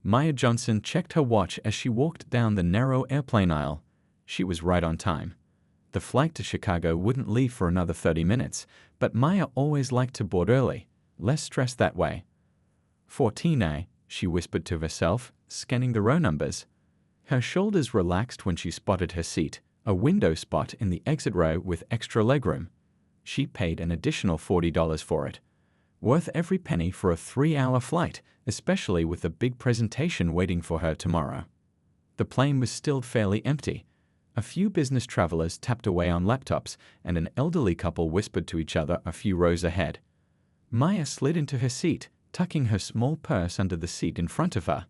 Maya Johnson checked her watch as she walked down the narrow airplane aisle. She was right on time. The flight to Chicago wouldn't leave for another 30 minutes, but Maya always liked to board early. Less stress that way. 14A, she whispered to herself, scanning the row numbers. Her shoulders relaxed when she spotted her seat, a window spot in the exit row with extra legroom. She paid an additional $40 for it. Worth every penny for a 3-hour flight, especially with a big presentation waiting for her tomorrow. The plane was still fairly empty. A few business travelers tapped away on laptops, and an elderly couple whispered to each other a few rows ahead. Maya slid into her seat, tucking her small purse under the seat in front of her.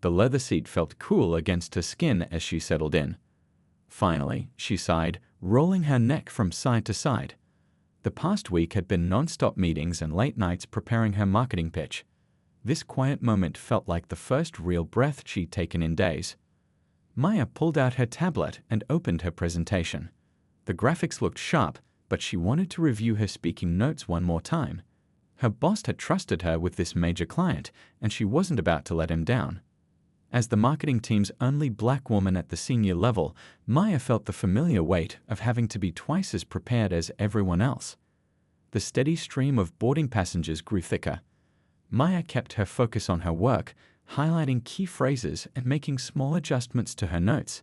The leather seat felt cool against her skin as she settled in. Finally, she sighed, rolling her neck from side to side. The past week had been non-stop meetings and late nights preparing her marketing pitch. This quiet moment felt like the first real breath she'd taken in days. Maya pulled out her tablet and opened her presentation. The graphics looked sharp, but she wanted to review her speaking notes one more time. Her boss had trusted her with this major client, and she wasn't about to let him down. As the marketing team's only black woman at the senior level, Maya felt the familiar weight of having to be twice as prepared as everyone else. The steady stream of boarding passengers grew thicker. Maya kept her focus on her work, highlighting key phrases and making small adjustments to her notes.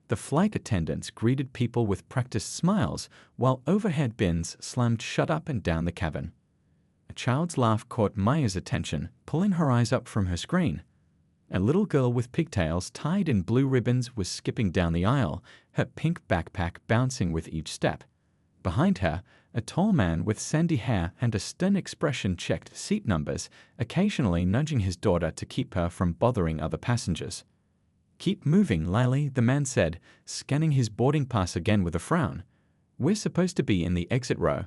The flight attendants greeted people with practiced smiles, while overhead bins slammed shut up and down the cabin. A child's laugh caught Maya's attention, pulling her eyes up from her screen. A little girl with pigtails tied in blue ribbons was skipping down the aisle, her pink backpack bouncing with each step. Behind her, a tall man with sandy hair and a stern expression checked seat numbers, occasionally nudging his daughter to keep her from bothering other passengers. "Keep moving, Lily," the man said, scanning his boarding pass again with a frown. "We're supposed to be in the exit row."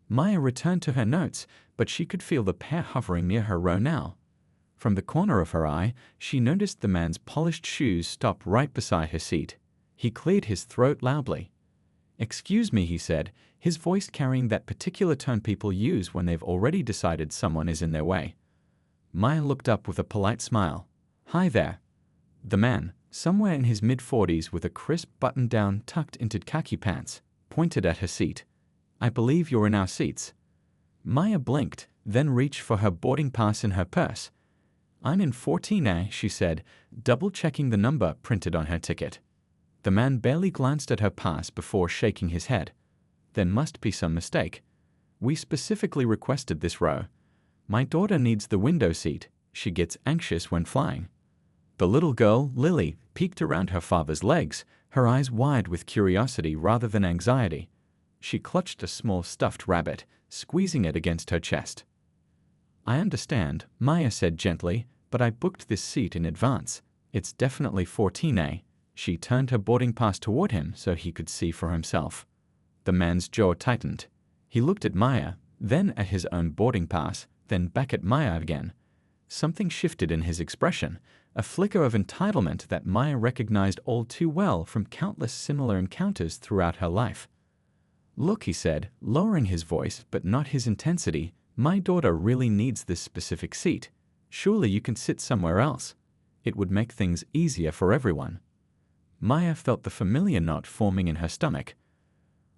Maya returned to her notes, but she could feel the pair hovering near her row now. From the corner of her eye, she noticed the man's polished shoes stop right beside her seat. He cleared his throat loudly. "Excuse me," he said, his voice carrying that particular tone people use when they've already decided someone is in their way. Maya looked up with a polite smile. "Hi there." The man, somewhere in his mid-40s with a crisp button-down tucked into khaki pants, pointed at her seat. "I believe you're in our seats." Maya blinked, then reached for her boarding pass in her purse. "I'm in 14A," she said, double-checking the number printed on her ticket. The man barely glanced at her pass before shaking his head. "There must be some mistake. We specifically requested this row. My daughter needs the window seat. She gets anxious when flying." The little girl, Lily, peeked around her father's legs, her eyes wide with curiosity rather than anxiety. She clutched a small stuffed rabbit, squeezing it against her chest. "I understand," Maya said gently, "but I booked this seat in advance. It's definitely 14A. She turned her boarding pass toward him so he could see for himself. The man's jaw tightened. He looked at Maya, then at his own boarding pass, then back at Maya again. Something shifted in his expression, a flicker of entitlement that Maya recognized all too well from countless similar encounters throughout her life. "Look," he said, lowering his voice but not his intensity, "my daughter really needs this specific seat. Surely you can sit somewhere else. It would make things easier for everyone." Maya felt the familiar knot forming in her stomach.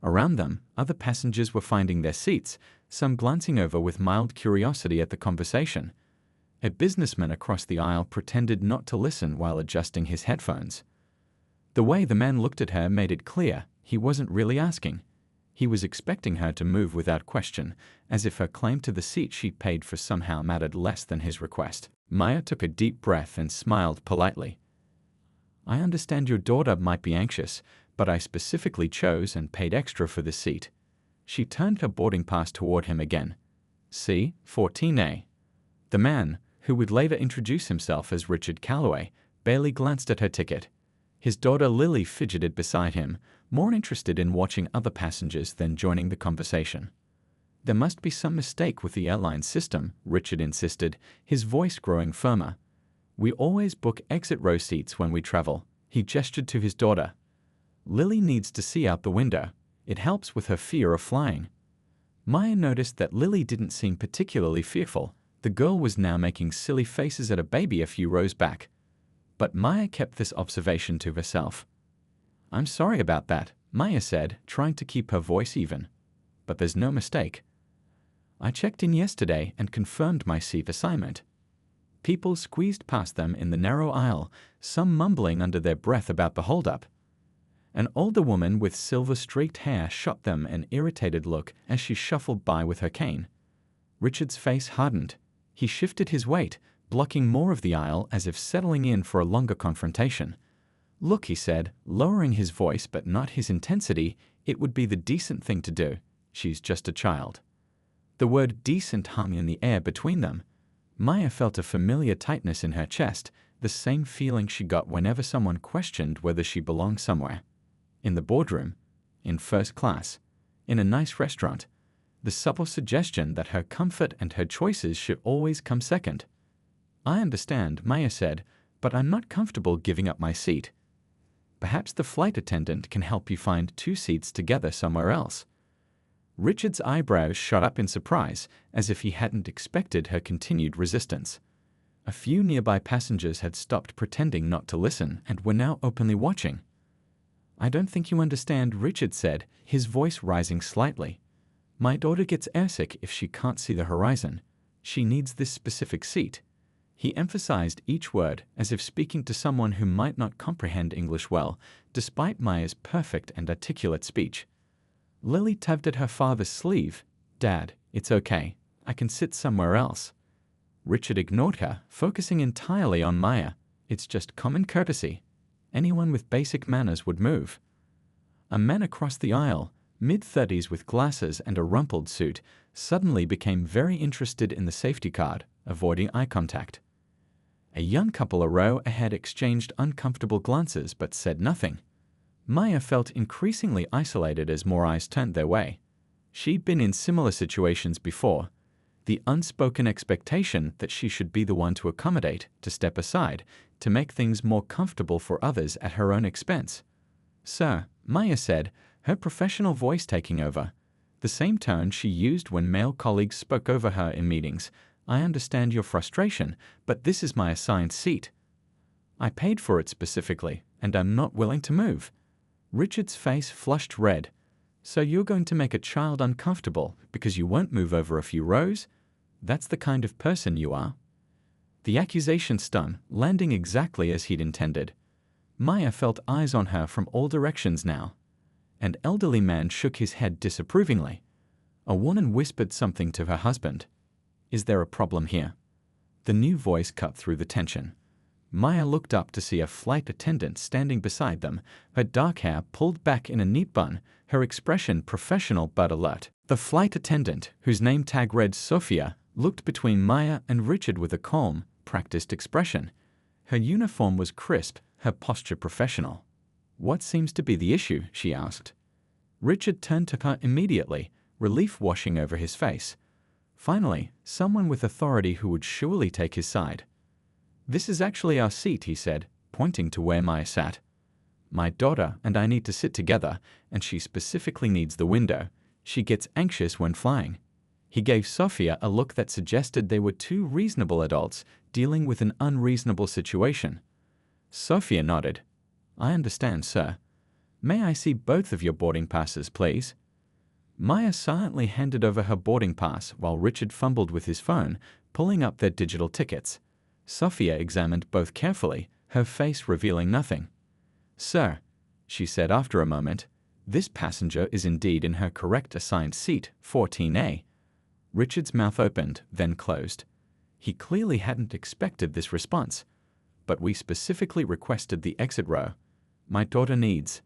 Around them, other passengers were finding their seats, some glancing over with mild curiosity at the conversation. A businessman across the aisle pretended not to listen while adjusting his headphones. The way the man looked at her made it clear he wasn't really asking. He was expecting her to move without question, as if her claim to the seat she paid for somehow mattered less than his request. Maya took a deep breath and smiled politely. "I understand your daughter might be anxious, but I specifically chose and paid extra for this seat." She turned her boarding pass toward him again. "See, 14A." The man, who would later introduce himself as Richard Calloway, barely glanced at her ticket. His daughter Lily fidgeted beside him, more interested in watching other passengers than joining the conversation. "There must be some mistake with the airline system," Richard insisted, his voice growing firmer. "We always book exit row seats when we travel." He gestured to his daughter. "Lily needs to see out the window. It helps with her fear of flying." Maya noticed that Lily didn't seem particularly fearful, The girl was now making silly faces at a baby a few rows back. But Maya kept this observation to herself. "I'm sorry about that," Maya said, trying to keep her voice even. "But there's no mistake. I checked in yesterday and confirmed my seat assignment." People squeezed past them in the narrow aisle, some mumbling under their breath about the holdup. An older woman with silver-streaked hair shot them an irritated look as she shuffled by with her cane. Richard's face hardened. He shifted his weight, blocking more of the aisle as if settling in for a longer confrontation. "Look," he said, lowering his voice but not his intensity, "it would be the decent thing to do. She's just a child." The word decent hung in the air between them. Maya felt a familiar tightness in her chest, the same feeling she got whenever someone questioned whether she belonged somewhere. In the boardroom, in first class, in a nice restaurant, the subtle suggestion that her comfort and her choices should always come second. "I understand," Maya said, "but I'm not comfortable giving up my seat." "Perhaps the flight attendant can help you find 2 seats together somewhere else." Richard's eyebrows shot up in surprise, as if he hadn't expected her continued resistance. A few nearby passengers had stopped pretending not to listen and were now openly watching. "I don't think you understand," Richard said, his voice rising slightly. "My daughter gets airsick if she can't see the horizon. She needs this specific seat." He emphasized each word as if speaking to someone who might not comprehend English well, despite Maya's perfect and articulate speech. Lily tugged at her father's sleeve. "Dad, it's okay. I can sit somewhere else." Richard ignored her, focusing entirely on Maya. "It's just common courtesy. Anyone with basic manners would move." A man across the aisle, mid-30s with glasses and a rumpled suit, suddenly became very interested in the safety card, avoiding eye contact. A young couple a row ahead exchanged uncomfortable glances but said nothing. Maya felt increasingly isolated as more eyes turned their way. She'd been in similar situations before. The unspoken expectation that she should be the one to accommodate, to step aside, to make things more comfortable for others at her own expense. "Sir," Maya said, her professional voice taking over, the same tone she used when male colleagues spoke over her in meetings. "I understand your frustration, but this is my assigned seat. I paid for it specifically, and I'm not willing to move." Richard's face flushed red. "So you're going to make a child uncomfortable because you won't move over a few rows? That's the kind of person you are." The accusation stung, landing exactly as he'd intended. Maya felt eyes on her from all directions now. An elderly man shook his head disapprovingly. A woman whispered something to her husband. "Is there a problem here?" The new voice cut through the tension. Maya looked up to see a flight attendant standing beside them, her dark hair pulled back in a neat bun, her expression professional but alert. The flight attendant, whose name tag read Sophia, looked between Maya and Richard with a calm, practiced expression. Her uniform was crisp, her posture professional. "What seems to be the issue?" she asked. Richard turned to her immediately, relief washing over his face. Finally, someone with authority who would surely take his side. "This is actually our seat," he said, pointing to where Maya sat. "My daughter and I need to sit together, and she specifically needs the window. She gets anxious when flying." He gave Sophia a look that suggested they were 2 reasonable adults dealing with an unreasonable situation. Sophia nodded. "I understand, sir. May I see both of your boarding passes, please?" Maya silently handed over her boarding pass while Richard fumbled with his phone, pulling up their digital tickets. Sophia examined both carefully, her face revealing nothing. "Sir," she said after a moment, "this passenger is indeed in her correct assigned seat, 14A. Richard's mouth opened, then closed. He clearly hadn't expected this response. "But we specifically requested the exit row. My daughter needs—"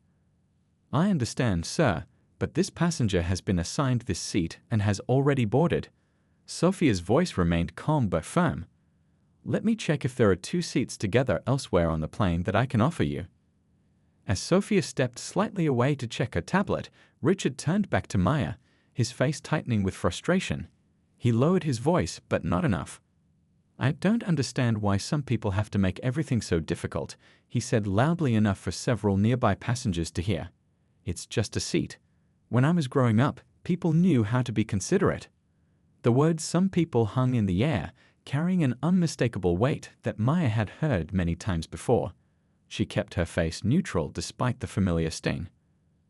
"I understand, sir, but this passenger has been assigned this seat and has already boarded." Sophia's voice remained calm but firm. "Let me check if there are 2 seats together elsewhere on the plane that I can offer you." As Sophia stepped slightly away to check her tablet, Richard turned back to Maya, his face tightening with frustration. He lowered his voice, but not enough. "I don't understand why some people have to make everything so difficult," he said loudly enough for several nearby passengers to hear. "It's just a seat. When I was growing up, people knew how to be considerate." The words "some people" hung in the air, carrying an unmistakable weight that Maya had heard many times before. She kept her face neutral despite the familiar sting.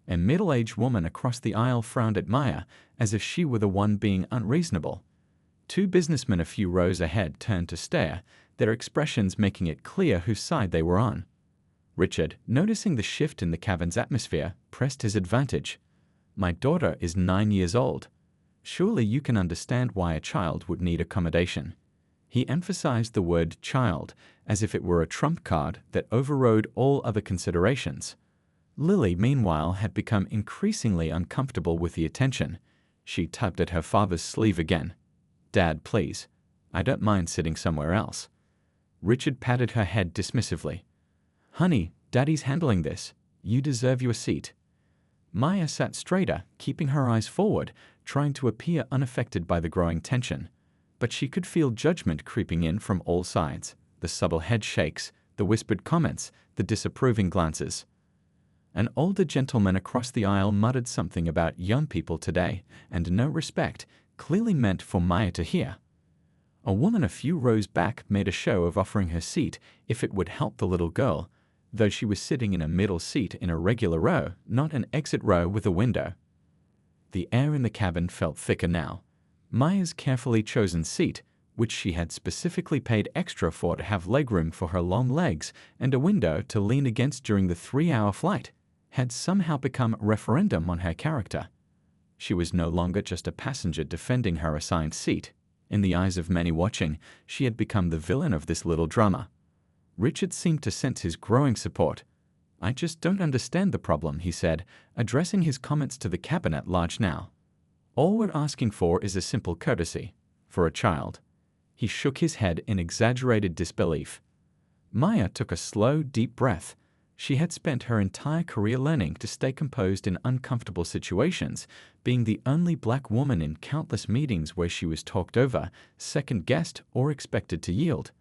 A middle-aged woman across the aisle frowned at Maya as if she were the one being unreasonable. Two businessmen a few rows ahead turned to stare, their expressions making it clear whose side they were on. Richard, noticing the shift in the cabin's atmosphere, pressed his advantage. "My daughter is 9 years old. Surely you can understand why a child would need accommodation." He emphasized the word child as if it were a trump card that overrode all other considerations. Lily, meanwhile, had become increasingly uncomfortable with the attention. She tugged at her father's sleeve again. "Dad, please. I don't mind sitting somewhere else." Richard patted her head dismissively. "Honey, Daddy's handling this. You deserve your seat." Maya sat straighter, keeping her eyes forward, trying to appear unaffected by the growing tension. But she could feel judgment creeping in from all sides, the subtle head shakes, the whispered comments, the disapproving glances. An older gentleman across the aisle muttered something about young people today, and no respect, clearly meant for Maya to hear. A woman a few rows back made a show of offering her seat if it would help the little girl, though she was sitting in a middle seat in a regular row, not an exit row with a window. The air in the cabin felt thicker now. Maya's carefully chosen seat, which she had specifically paid extra for to have legroom for her long legs and a window to lean against during the 3-hour flight, had somehow become a referendum on her character. She was no longer just a passenger defending her assigned seat. In the eyes of many watching, she had become the villain of this little drama. Richard seemed to sense his growing support. "I just don't understand the problem," he said, addressing his comments to the cabin at large now. "All we're asking for is a simple courtesy. For a child." He shook his head in exaggerated disbelief. Maya took a slow, deep breath. She had spent her entire career learning to stay composed in uncomfortable situations, being the only black woman in countless meetings where she was talked over, second-guessed, or expected to yield.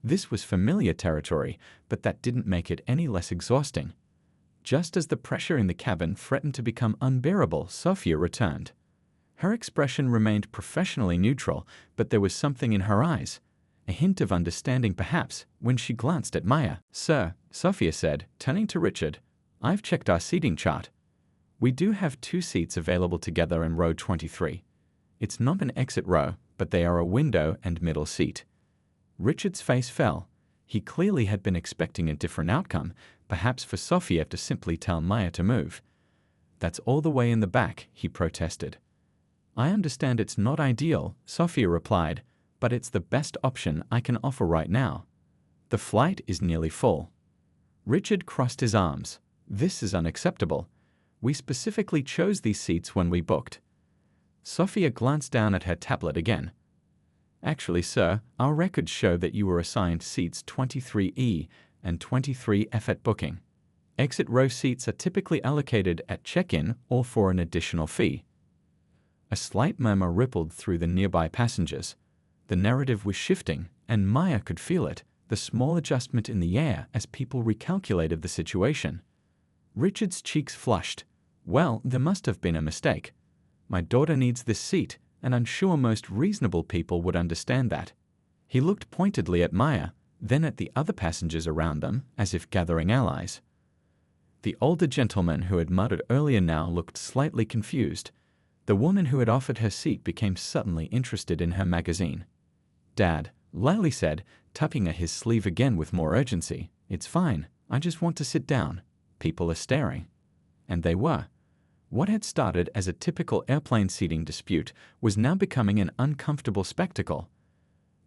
This was familiar territory, but that didn't make it any less exhausting. Just as the pressure in the cabin threatened to become unbearable, Sophia returned. Her expression remained professionally neutral, but there was something in her eyes, a hint of understanding perhaps, when she glanced at Maya. "Sir," Sophia said, turning to Richard, "I've checked our seating chart. We do have 2 seats available together in row 23. It's not an exit row, but they are a window and middle seat." Richard's face fell. He clearly had been expecting a different outcome, perhaps for Sophia to simply tell Maya to move. "That's all the way in the back," he protested. "I understand it's not ideal," Sophia replied, "but it's the best option I can offer right now. The flight is nearly full." Richard crossed his arms. "This is unacceptable. We specifically chose these seats when we booked." Sophia glanced down at her tablet again. "Actually, sir, our records show that you were assigned seats 23E and 23F at booking. Exit row seats are typically allocated at check-in or for an additional fee." A slight murmur rippled through the nearby passengers. The narrative was shifting, and Maya could feel it, the small adjustment in the air as people recalculated the situation. Richard's cheeks flushed. "Well, there must have been a mistake. My daughter needs this seat, and I'm sure most reasonable people would understand that." He looked pointedly at Maya, then at the other passengers around them, as if gathering allies. The older gentleman who had muttered earlier now looked slightly confused. The woman who had offered her seat became suddenly interested in her magazine. "Dad," Lily said, tugging at his sleeve again with more urgency, "it's fine. I just want to sit down. People are staring." And they were. What had started as a typical airplane seating dispute was now becoming an uncomfortable spectacle.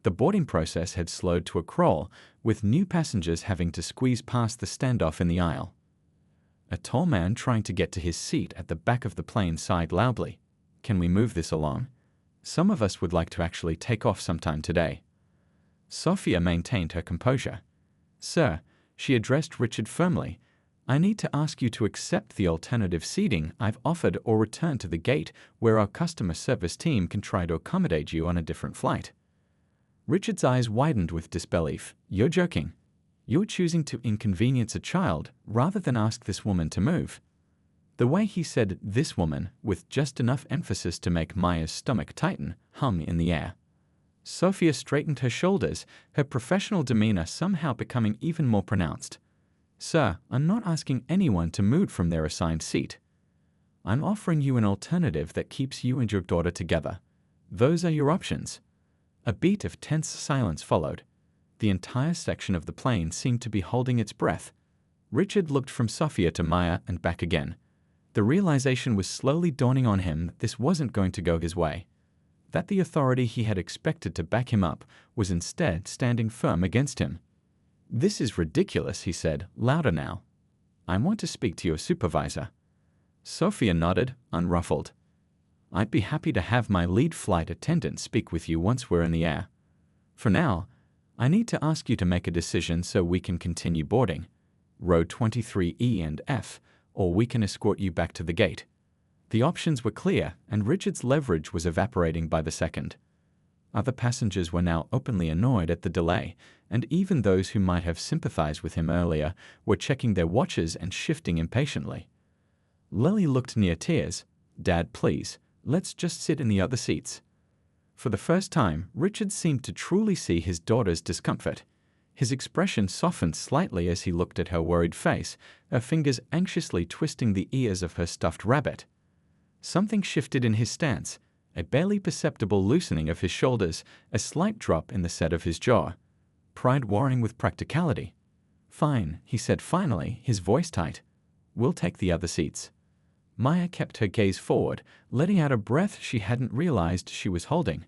The boarding process had slowed to a crawl, with new passengers having to squeeze past the standoff in the aisle. A tall man trying to get to his seat at the back of the plane sighed loudly. "Can we move this along? Some of us would like to actually take off sometime today." Sophia maintained her composure. "Sir," she addressed Richard firmly, "I need to ask you to accept the alternative seating I've offered or return to the gate where our customer service team can try to accommodate you on a different flight." Richard's eyes widened with disbelief. "You're joking. You're choosing to inconvenience a child rather than ask this woman to move." The way he said "this woman," with just enough emphasis to make Maya's stomach tighten, hung in the air. Sophia straightened her shoulders, her professional demeanor somehow becoming even more pronounced. Sir, I'm not asking anyone to move from their assigned seat. I'm offering you an alternative that keeps you and your daughter together. Those are your options. A beat of tense silence followed. The entire section of the plane seemed to be holding its breath. Richard looked from Sophia to Maya and back again. The realization was slowly dawning on him that this wasn't going to go his way. That the authority he had expected to back him up was instead standing firm against him. This is ridiculous, he said, louder now. I want to speak to your supervisor. Sophia nodded, unruffled. I'd be happy to have my lead flight attendant speak with you once we're in the air. For now, I need to ask you to make a decision so we can continue boarding. Row 23E and F, or we can escort you back to the gate. The options were clear, and Richard's leverage was evaporating by the second. Other passengers were now openly annoyed at the delay, and even those who might have sympathized with him earlier were checking their watches and shifting impatiently. Lily looked near tears. Dad, please, let's just sit in the other seats. For the first time, Richard seemed to truly see his daughter's discomfort. His expression softened slightly as he looked at her worried face, her fingers anxiously twisting the ears of her stuffed rabbit. Something shifted in his stance, a barely perceptible loosening of his shoulders, a slight drop in the set of his jaw. Pride warring with practicality. Fine, he said finally, his voice tight. We'll take the other seats. Maya kept her gaze forward, letting out a breath she hadn't realized she was holding.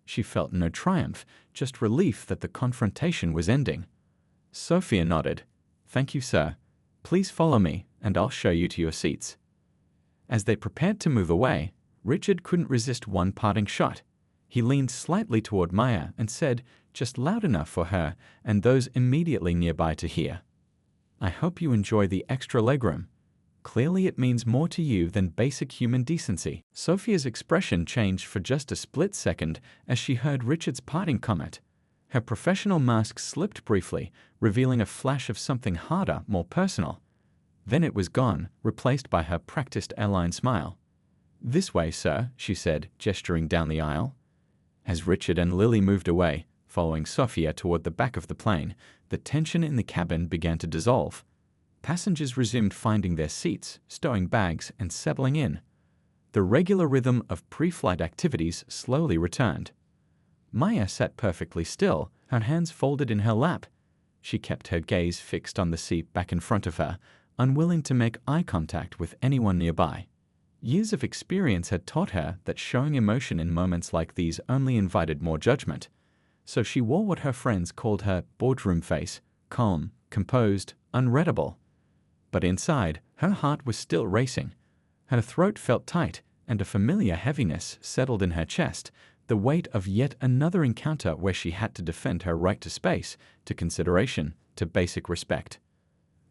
She felt no triumph, just relief that the confrontation was ending. Sophia nodded. Thank you, sir. Please follow me, and I'll show you to your seats. As they prepared to move away, Richard couldn't resist one parting shot. He leaned slightly toward Maya and said, just loud enough for her and those immediately nearby to hear, I hope you enjoy the extra legroom. Clearly it means more to you than basic human decency. Sophia's expression changed for just a split second as she heard Richard's parting comment. Her professional mask slipped briefly, revealing a flash of something harder, more personal. Then it was gone, replaced by her practiced airline smile. This way, sir, she said, gesturing down the aisle. As Richard and Lily moved away, following Sophia toward the back of the plane, the tension in the cabin began to dissolve. Passengers resumed finding their seats, stowing bags, and settling in. The regular rhythm of pre-flight activities slowly returned. Maya sat perfectly still, her hands folded in her lap. She kept her gaze fixed on the seat back in front of her, unwilling to make eye contact with anyone nearby. Years of experience had taught her that showing emotion in moments like these only invited more judgment. So she wore what her friends called her boardroom face, calm, composed, unreadable. But inside, her heart was still racing. Her throat felt tight, and a familiar heaviness settled in her chest, the weight of yet another encounter where she had to defend her right to space, to consideration, to basic respect.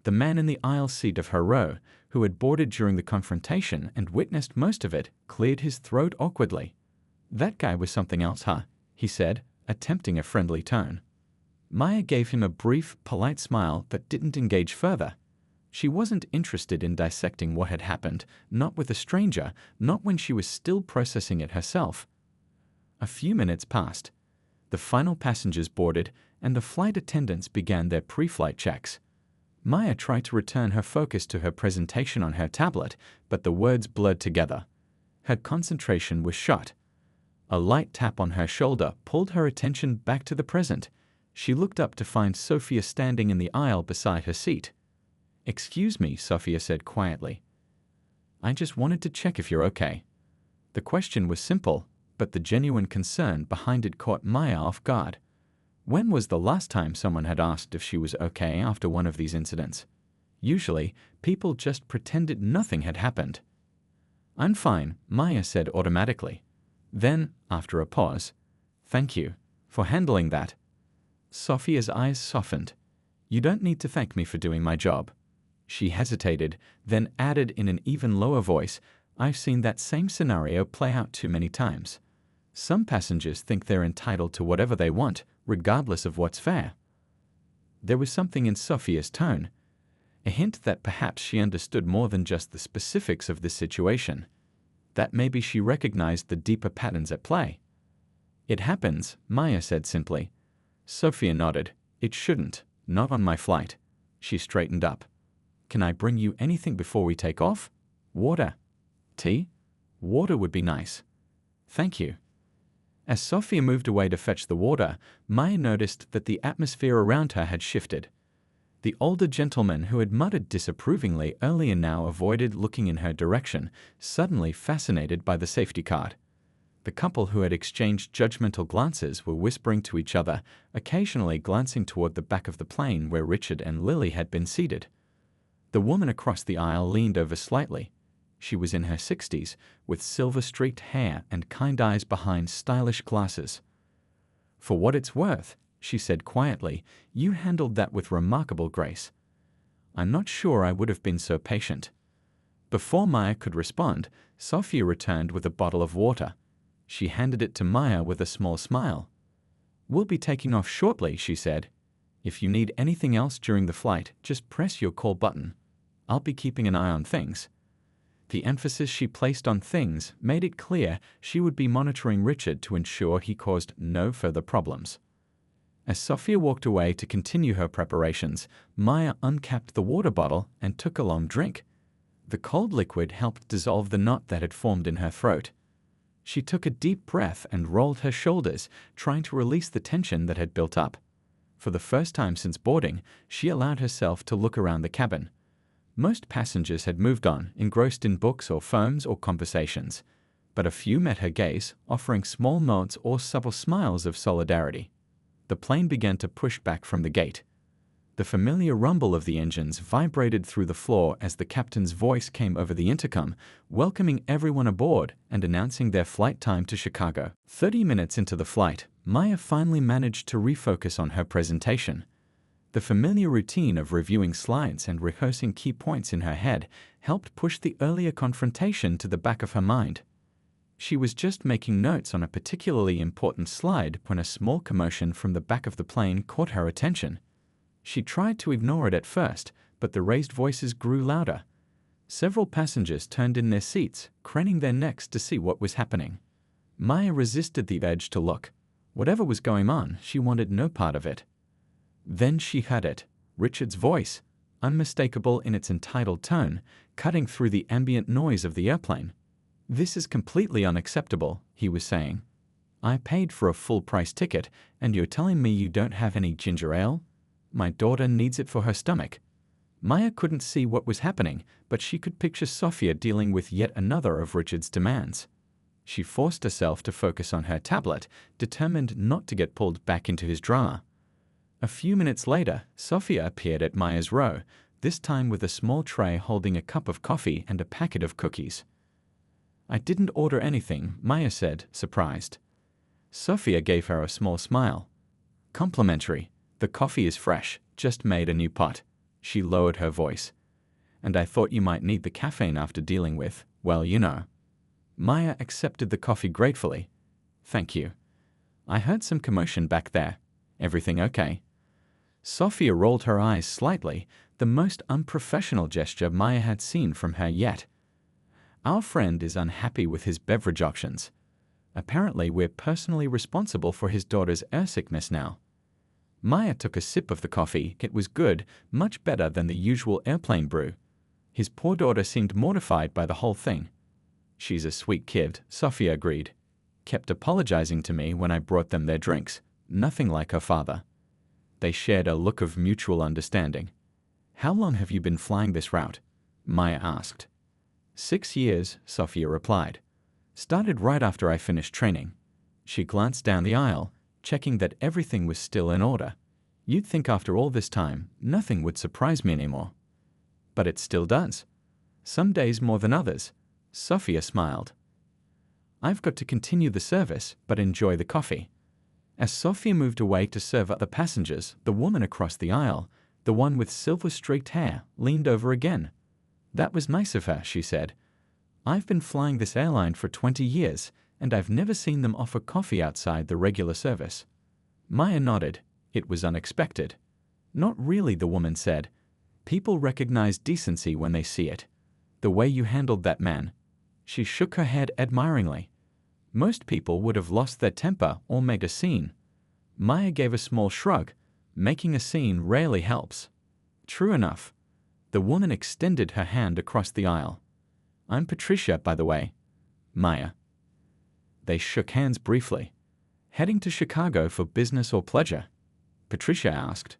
The man in the aisle seat of her row, who had boarded during the confrontation and witnessed most of it, cleared his throat awkwardly. That guy was something else, huh? He said, attempting a friendly tone. Maya gave him a brief, polite smile that didn't engage further. She wasn't interested in dissecting what had happened, not with a stranger, not when she was still processing it herself. A few minutes passed. The final passengers boarded, and the flight attendants began their pre-flight checks. Maya tried to return her focus to her presentation on her tablet, but the words blurred together. Her concentration was shot. A light tap on her shoulder pulled her attention back to the present. She looked up to find Sophia standing in the aisle beside her seat. Excuse me, Sophia said quietly. I just wanted to check if you're okay. The question was simple, but the genuine concern behind it caught Maya off guard. When was the last time someone had asked if she was okay after one of these incidents? Usually, people just pretended nothing had happened. I'm fine, Maya said automatically. Then, after a pause, thank you for handling that. Sophia's eyes softened. You don't need to thank me for doing my job. She hesitated, then added in an even lower voice, I've seen that same scenario play out too many times. Some passengers think they're entitled to whatever they want, regardless of what's fair. There was something in Sophia's tone, a hint that perhaps she understood more than just the specifics of this situation, that maybe she recognized the deeper patterns at play. It happens, Maya said simply. Sophia nodded. It shouldn't. Not on my flight. She straightened up. Can I bring you anything before we take off? Water. Tea? Water would be nice. Thank you. As Sophia moved away to fetch the water, Maya noticed that the atmosphere around her had shifted. The older gentleman who had muttered disapprovingly earlier now avoided looking in her direction, suddenly fascinated by the safety card. The couple who had exchanged judgmental glances were whispering to each other, occasionally glancing toward the back of the plane where Richard and Lily had been seated. The woman across the aisle leaned over slightly. She was in her 60s, with silver-streaked hair and kind eyes behind stylish glasses. For what it's worth, she said quietly, you handled that with remarkable grace. I'm not sure I would have been so patient. Before Maya could respond, Sophia returned with a bottle of water. She handed it to Maya with a small smile. We'll be taking off shortly, she said. If you need anything else during the flight, just press your call button. I'll be keeping an eye on things. The emphasis she placed on things made it clear she would be monitoring Richard to ensure he caused no further problems. As Sophia walked away to continue her preparations, Maya uncapped the water bottle and took a long drink. The cold liquid helped dissolve the knot that had formed in her throat. She took a deep breath and rolled her shoulders, trying to release the tension that had built up. For the first time since boarding, she allowed herself to look around the cabin. Most passengers had moved on, engrossed in books or phones or conversations, but a few met her gaze, offering small nods or subtle smiles of solidarity. The plane began to push back from the gate. The familiar rumble of the engines vibrated through the floor as the captain's voice came over the intercom, welcoming everyone aboard and announcing their flight time to Chicago. 30 minutes into the flight, Maya finally managed to refocus on her presentation. The familiar routine of reviewing slides and rehearsing key points in her head helped push the earlier confrontation to the back of her mind. She was just making notes on a particularly important slide when a small commotion from the back of the plane caught her attention. She tried to ignore it at first, but the raised voices grew louder. Several passengers turned in their seats, craning their necks to see what was happening. Maya resisted the urge to look. Whatever was going on, she wanted no part of it. Then she heard it, Richard's voice, unmistakable in its entitled tone, cutting through the ambient noise of the airplane. This is completely unacceptable, he was saying. I paid for a full-price ticket, and you're telling me you don't have any ginger ale? My daughter needs it for her stomach. Maya couldn't see what was happening, but she could picture Sophia dealing with yet another of Richard's demands. She forced herself to focus on her tablet, determined not to get pulled back into his drama. A few minutes later, Sophia appeared at Maya's row, this time with a small tray holding a cup of coffee and a packet of cookies. I didn't order anything, Maya said, surprised. Sophia gave her a small smile. Complimentary. The coffee is fresh, just made a new pot. She lowered her voice. And I thought you might need the caffeine after dealing with, well, you know. Maya accepted the coffee gratefully. Thank you. I heard some commotion back there. Everything okay? Sophia rolled her eyes slightly, the most unprofessional gesture Maya had seen from her yet. Our friend is unhappy with his beverage options. Apparently, we're personally responsible for his daughter's airsickness now. Maya took a sip of the coffee. It was good, much better than the usual airplane brew. His poor daughter seemed mortified by the whole thing. She's a sweet kid, Sophia agreed. Kept apologizing to me when I brought them their drinks. Nothing like her father. They shared a look of mutual understanding. How long have you been flying this route? Maya asked. 6 years, Sophia replied. Started right after I finished training. She glanced down the aisle, checking that everything was still in order. You'd think after all this time, nothing would surprise me anymore. But it still does. Some days more than others. Sophia smiled. I've got to continue the service, but enjoy the coffee. As Sophia moved away to serve other passengers, the woman across the aisle, the one with silver-streaked hair, leaned over again. That was nice of her, she said. I've been flying this airline for 20 years, and I've never seen them offer coffee outside the regular service. Maya nodded. It was unexpected. Not really, the woman said. People recognize decency when they see it. The way you handled that man. She shook her head admiringly. Most people would have lost their temper or made a scene. Maya gave a small shrug. Making a scene rarely helps. True enough. The woman extended her hand across the aisle. I'm Patricia, by the way. Maya. They shook hands briefly. Heading to Chicago for business or pleasure? Patricia asked.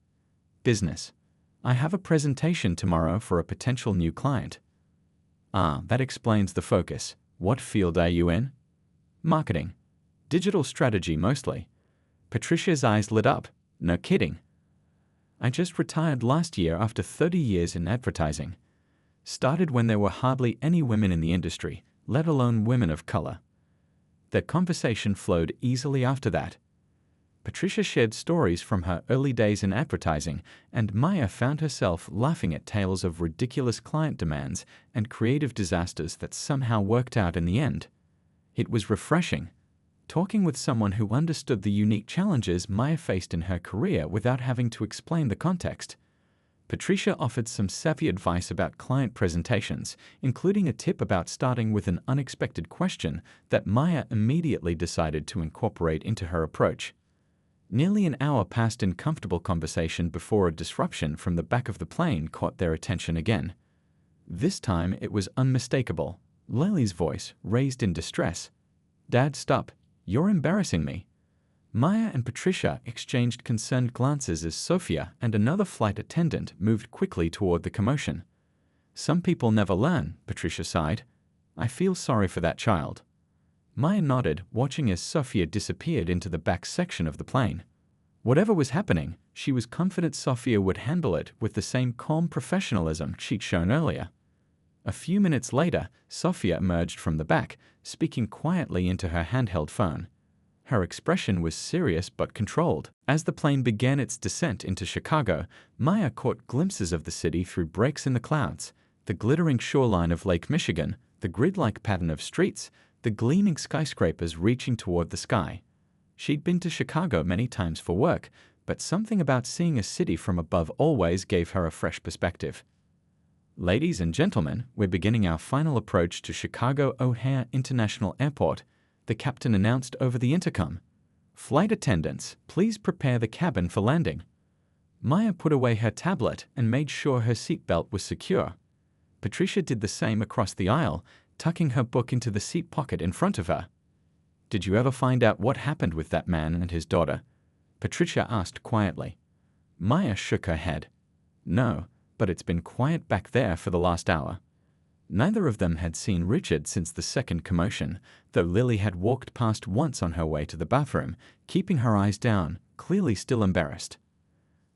Business. I have a presentation tomorrow for a potential new client. Ah, that explains the focus. What field are you in? Marketing. Digital strategy mostly. Patricia's eyes lit up. No kidding. I just retired last year after 30 years in advertising. Started when there were hardly any women in the industry, let alone women of color. Their conversation flowed easily after that. Patricia shared stories from her early days in advertising, and Maya found herself laughing at tales of ridiculous client demands and creative disasters that somehow worked out in the end. It was refreshing, talking with someone who understood the unique challenges Maya faced in her career without having to explain the context. Patricia offered some savvy advice about client presentations, including a tip about starting with an unexpected question that Maya immediately decided to incorporate into her approach. Nearly an hour passed in comfortable conversation before a disruption from the back of the plane caught their attention again. This time it was unmistakable. Lily's voice, raised in distress. Dad, stop. You're embarrassing me. Maya and Patricia exchanged concerned glances as Sophia and another flight attendant moved quickly toward the commotion. Some people never learn, Patricia sighed. I feel sorry for that child. Maya nodded, watching as Sophia disappeared into the back section of the plane. Whatever was happening, she was confident Sophia would handle it with the same calm professionalism she'd shown earlier. A few minutes later, Sophia emerged from the back, speaking quietly into her handheld phone. Her expression was serious but controlled. As the plane began its descent into Chicago, Maya caught glimpses of the city through breaks in the clouds, the glittering shoreline of Lake Michigan, the grid-like pattern of streets, the gleaming skyscrapers reaching toward the sky. She'd been to Chicago many times for work, but something about seeing a city from above always gave her a fresh perspective. Ladies and gentlemen, we're beginning our final approach to Chicago O'Hare International Airport, the captain announced over the intercom. Flight attendants, please prepare the cabin for landing. Maya put away her tablet and made sure her seatbelt was secure. Patricia did the same across the aisle, tucking her book into the seat pocket in front of her. Did you ever find out what happened with that man and his daughter? Patricia asked quietly. Maya shook her head. No, but it's been quiet back there for the last hour. Neither of them had seen Richard since the second commotion, though Lily had walked past once on her way to the bathroom, keeping her eyes down, clearly still embarrassed.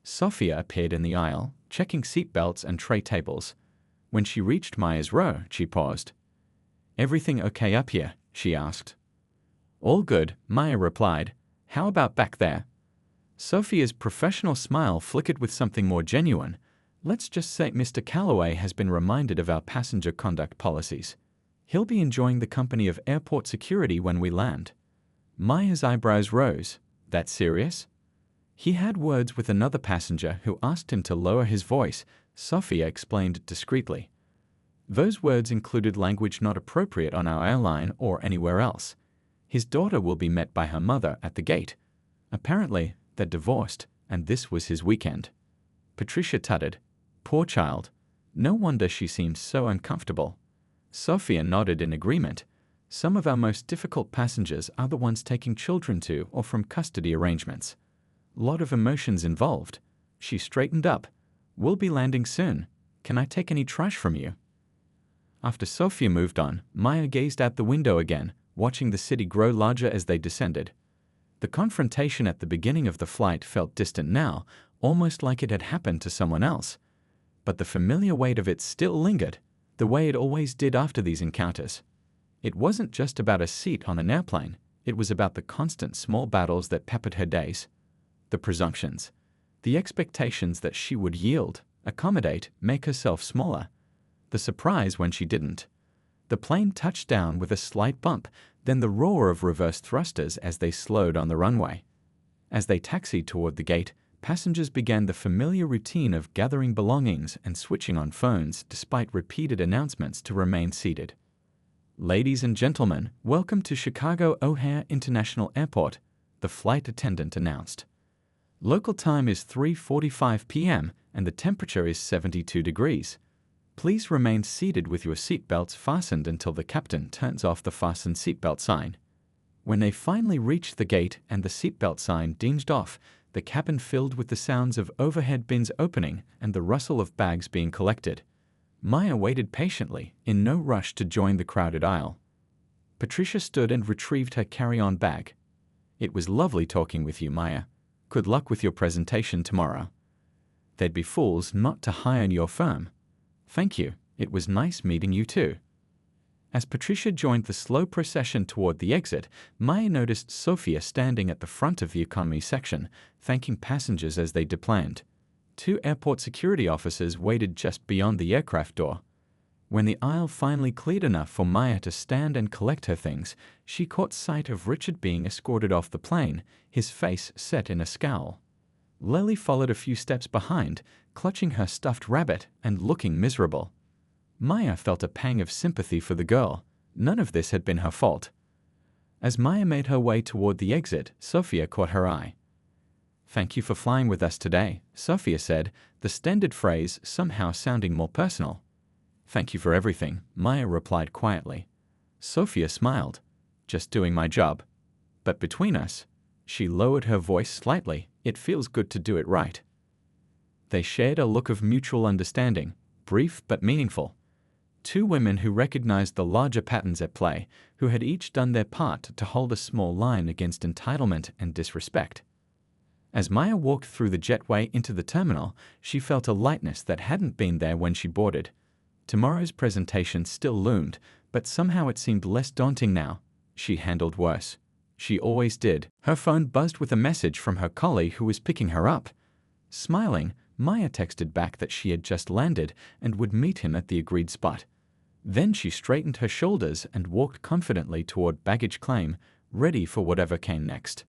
Sophia appeared in the aisle, checking seatbelts and tray tables. When she reached Maya's row, she paused. Everything okay up here? She asked. All good, Maya replied. How about back there? Sophia's professional smile flickered with something more genuine. Let's just say Mr. Calloway has been reminded of our passenger conduct policies. He'll be enjoying the company of airport security when we land. Maya's eyebrows rose. That serious? He had words with another passenger who asked him to lower his voice, Sophia explained discreetly. Those words included language not appropriate on our airline or anywhere else. His daughter will be met by her mother at the gate. Apparently, they're divorced, and this was his weekend. Patricia tutted. Poor child. No wonder she seems so uncomfortable. Sophia nodded in agreement. Some of our most difficult passengers are the ones taking children to or from custody arrangements. Lot of emotions involved. She straightened up. We'll be landing soon. Can I take any trash from you? After Sophia moved on, Maya gazed out the window again, watching the city grow larger as they descended. The confrontation at the beginning of the flight felt distant now, almost like it had happened to someone else. But the familiar weight of it still lingered, the way it always did after these encounters. It wasn't just about a seat on an airplane, it was about the constant small battles that peppered her days. The presumptions. The expectations that she would yield, accommodate, make herself smaller. The surprise when she didn't. The plane touched down with a slight bump, then the roar of reverse thrusters as they slowed on the runway. As they taxied toward the gate, passengers began the familiar routine of gathering belongings and switching on phones despite repeated announcements to remain seated. Ladies and gentlemen, welcome to Chicago O'Hare International Airport, the flight attendant announced. Local time is 3:45 p.m. and the temperature is 72 degrees. Please remain seated with your seatbelts fastened until the captain turns off the fasten seatbelt sign. When they finally reached the gate and the seatbelt sign dinged off, the cabin filled with the sounds of overhead bins opening and the rustle of bags being collected. Maya waited patiently, in no rush to join the crowded aisle. Patricia stood and retrieved her carry-on bag. "It was lovely talking with you, Maya. Good luck with your presentation tomorrow. They'd be fools not to hire your firm." "Thank you. It was nice meeting you too." As Patricia joined the slow procession toward the exit, Maya noticed Sophia standing at the front of the economy section, thanking passengers as they deplaned. 2 airport security officers waited just beyond the aircraft door. When the aisle finally cleared enough for Maya to stand and collect her things, she caught sight of Richard being escorted off the plane, his face set in a scowl. Lily followed a few steps behind, clutching her stuffed rabbit and looking miserable. Maya felt a pang of sympathy for the girl. None of this had been her fault. As Maya made her way toward the exit, Sophia caught her eye. "Thank you for flying with us today," Sophia said, the standard phrase somehow sounding more personal. "Thank you for everything," Maya replied quietly. Sophia smiled. "Just doing my job. But between us," she lowered her voice slightly, "it feels good to do it right." They shared a look of mutual understanding, brief but meaningful. 2 women who recognized the larger patterns at play, who had each done their part to hold a small line against entitlement and disrespect. As Maya walked through the jetway into the terminal, she felt a lightness that hadn't been there when she boarded. Tomorrow's presentation still loomed, but somehow it seemed less daunting now. She handled worse. She always did. Her phone buzzed with a message from her colleague who was picking her up. Smiling, Maya texted back that she had just landed and would meet him at the agreed spot. Then she straightened her shoulders and walked confidently toward baggage claim, ready for whatever came next.